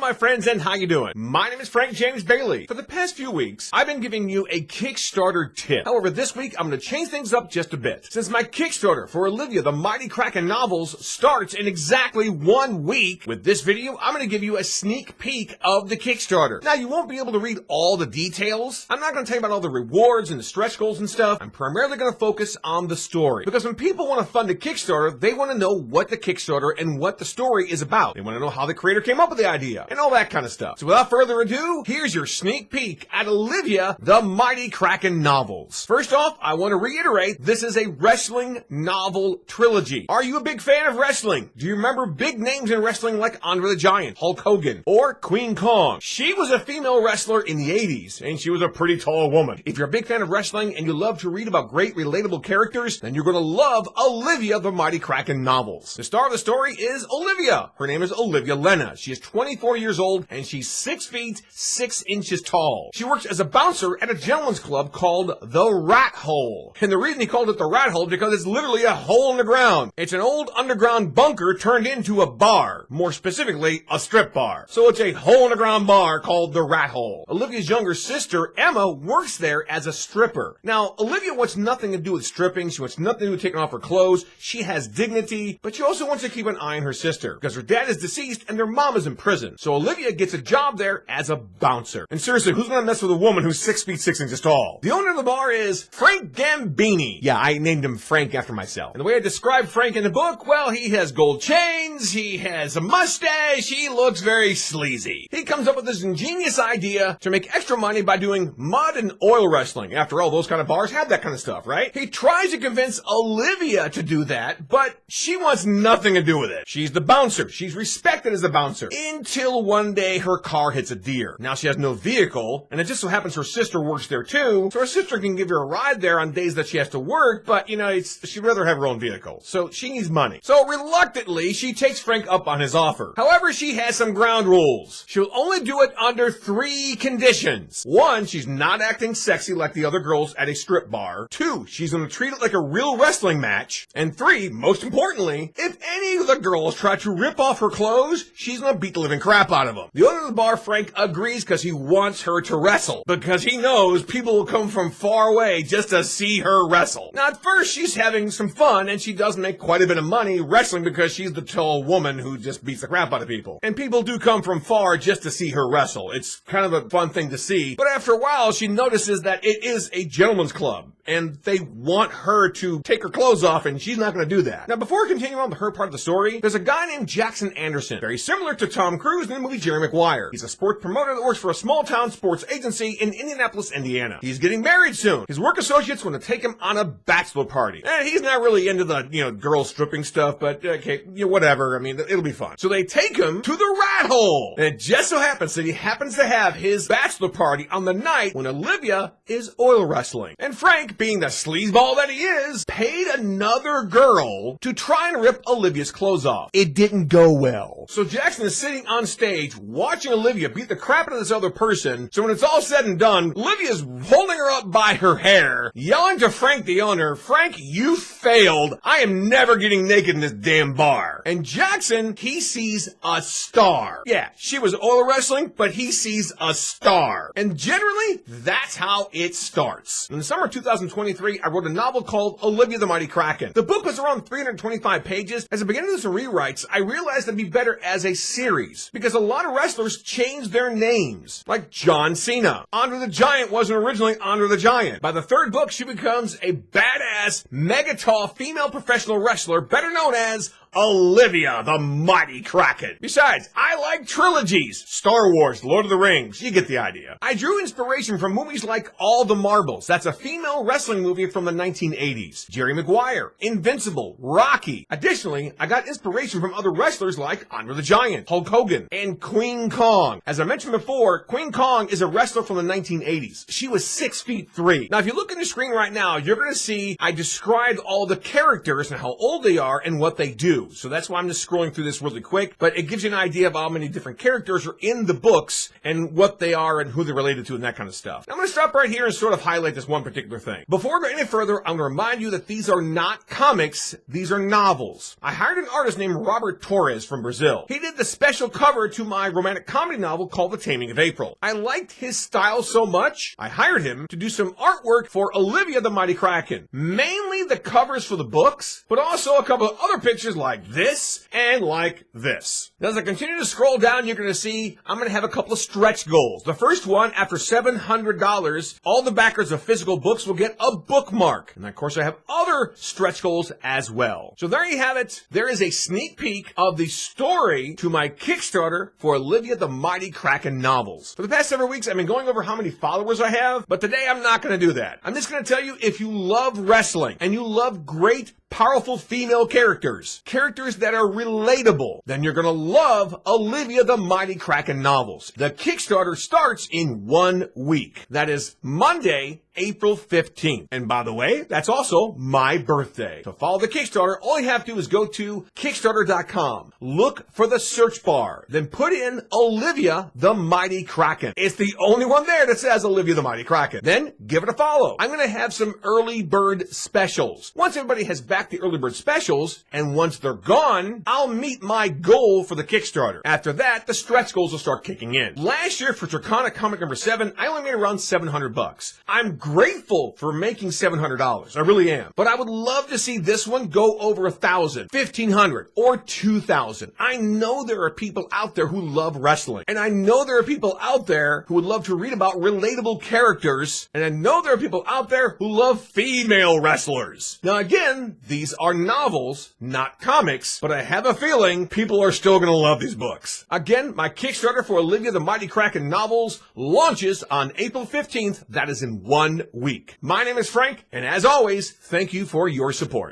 my friends, and how you doing? My name is Frank James Bailey. For the past few weeks, I've been giving you a Kickstarter tip. However, this week, I'm going to change things up just a bit. Since my Kickstarter for Olivia, the Mighty Kraken novels starts in exactly 1 week, with this video, I'm going to give you a sneak peek of the Kickstarter. Now, you won't be able to read all the details. I'm not going to tell you about all the rewards and the stretch goals and stuff. I'm primarily going to focus on the story. Because when people want to fund a Kickstarter, they want to know what the Kickstarter and what the story is about. They want to know how the creator came up with the idea and all that kind of stuff. So without further ado, here's your sneak peek at Olivia, the Mighty Kraken novels. First off, I want to reiterate, this is a wrestling novel trilogy. Are you a big fan of wrestling? Do you remember big names in wrestling like Andre the Giant, Hulk Hogan, or Queen Kong? She was a female wrestler in the 80s, and she was a pretty tall woman. If you're a big fan of wrestling and you love to read about great relatable characters, then you're going to love Olivia, the Mighty Kraken novels. The star of the story is Olivia. Her name is Olivia Lena. She is 24 years old and she's 6 feet 6 inches tall. She works as a bouncer at a gentleman's club called the Rat Hole. And the reason he called it the Rat Hole is because it's literally a hole in the ground. It's an old underground bunker turned into a bar. More specifically, a strip bar. So it's a hole in the ground bar called the Rat Hole. Olivia's younger sister, Emma, works there as a stripper. Now, Olivia wants nothing to do with stripping. She wants nothing to do with taking off her clothes. She has dignity, but she also wants to keep an eye on her sister because her dad is deceased and their mom is in prison. So Olivia gets a job there as a bouncer. And seriously, who's gonna mess with a woman who's 6 feet 6 inches tall? The owner of the bar is Frank Gambini. Yeah, I named him Frank after myself. And the way I describe Frank in the book, well, he has gold chains, he has a mustache, he looks very sleazy. He comes up with this ingenious idea to make extra money by doing mud and oil wrestling. After all, those kind of bars have that kind of stuff, right? He tries to convince Olivia to do that, but she wants nothing to do with it. She's the bouncer. She's respected as a bouncer. Until one day her car hits a deer. Now she has no vehicle, and it just so happens her sister works there too, so her sister can give her a ride there on days that she has to work, but you know, she'd rather have her own vehicle. So she needs money. So reluctantly, she takes Frank up on his offer. However, she has some ground rules. She'll only do it under 3 conditions. 1, she's not acting sexy like the other girls at a strip bar. 2, she's gonna treat it like a real wrestling match. And 3, most importantly, if any of the girls try to rip off her clothes, she's gonna beat the living crap out of them. The owner of the bar, Frank, agrees because he wants her to wrestle. Because he knows people will come from far away just to see her wrestle. Now at first she's having some fun and she does make quite a bit of money wrestling because she's the tall woman who just beats the crap out of people. And people do come from far just to see her wrestle. It's kind of a fun thing to see. But after a while she notices that it is a gentleman's club and they want her to take her clothes off and she's not going to do that. Now before we continue on with her part of the story, there's a guy named Jackson Anderson, very similar to Tom Cruise in the movie Jerry Maguire. He's a sports promoter that works for a small town sports agency in Indianapolis, Indiana. He's getting married soon. His work associates want to take him on a bachelor party. And he's not really into the, girl stripping stuff, but okay, whatever. I mean, it'll be fun. So they take him to the Rat Hole. And it just so happens that he happens to have his bachelor party on the night when Olivia is oil wrestling. And Frank, being the sleazeball that he is, paid another girl to try and rip Olivia's clothes off. It didn't go well. So Jackson is sitting on stage watching Olivia beat the crap out of this other person. So when it's all said and done, Olivia's holding her up by her hair, yelling to Frank the owner, "Frank, you failed. I am never getting naked in this damn bar." And Jackson, he sees a star. Yeah, she was oil wrestling, but he sees a star. And generally, that's how it starts. In the summer of 2023, I wrote a novel called Olivia the Mighty Kraken. The book was around 325 pages. As I began to do some rewrites, I realized it'd be better as a series because a lot of wrestlers changed their names, like John Cena. Andre the Giant wasn't originally Andre the Giant. By the 3rd book, she becomes a badass, mega tall female professional wrestler, better known as Olivia, the Mighty Kraken. Besides, I like trilogies. Star Wars, Lord of the Rings, you get the idea. I drew inspiration from movies like All the Marbles. That's a female wrestling movie from the 1980s. Jerry Maguire, Invincible, Rocky. Additionally, I got inspiration from other wrestlers like Andre the Giant, Hulk Hogan, and Queen Kong. As I mentioned before, Queen Kong is a wrestler from the 1980s. She was 6 feet 3. Now, if you look at the screen right now, you're going to see I described all the characters and how old they are and what they do. 2. So that's why I'm just scrolling through this really quick, but it gives you an idea of how many different characters are in the books and what they are and who they're related to and that kind of stuff. Now, I'm going to stop right here and sort of highlight this one particular thing. Before I go any further, I'm going to remind you that these are not comics, these are novels. I hired an artist named Robert Torres from Brazil. He did the special cover to my romantic comedy novel called The Taming of April. I liked his style so much, I hired him to do some artwork for Olivia the Mighty Kraken. Mainly the covers for the books, but also a couple of other pictures like this and like this. Now, as I continue to scroll down, you're going to see I'm going to have a couple of stretch goals. The first one, after $700, all the backers of physical books will get a bookmark. And of course, I have other stretch goals as well. So there you have it. There is a sneak peek of the story to my Kickstarter for Olivia the Mighty Kraken novels. For the past several weeks, I've been going over how many followers I have, but today I'm not going to do that. I'm just going to tell you, if you love wrestling and you love great powerful female characters that are relatable, then you're gonna love Olivia the Mighty Kraken novels. The Kickstarter starts in 1 week. That is Monday, April 15th. And by the way, that's also my birthday. To follow the Kickstarter, all you have to do is go to Kickstarter.com, look for the search bar, then put in Olivia the Mighty Kraken. It's the only one there that says Olivia the Mighty Kraken. Then give it a follow. I'm gonna have some early bird specials. Once everybody has backed the early bird specials, and once they're gone, I'll meet my goal for the Kickstarter. After that, the stretch goals will start kicking in. Last year for Draconic Comic number 7, I only made around $700. I'm grateful for making $700. I really am. But I would love to see this one go over 1,000, 1,500, or 2,000. I know there are people out there who love wrestling, and I know there are people out there who would love to read about relatable characters, and I know there are people out there who love female wrestlers. Now again, these are novels, not comics, but I have a feeling people are still going to love these books. Again, my Kickstarter for Olivia the Mighty Kraken novels launches on April 15th. That is in 1 week. My name is Frank, and as always, thank you for your support.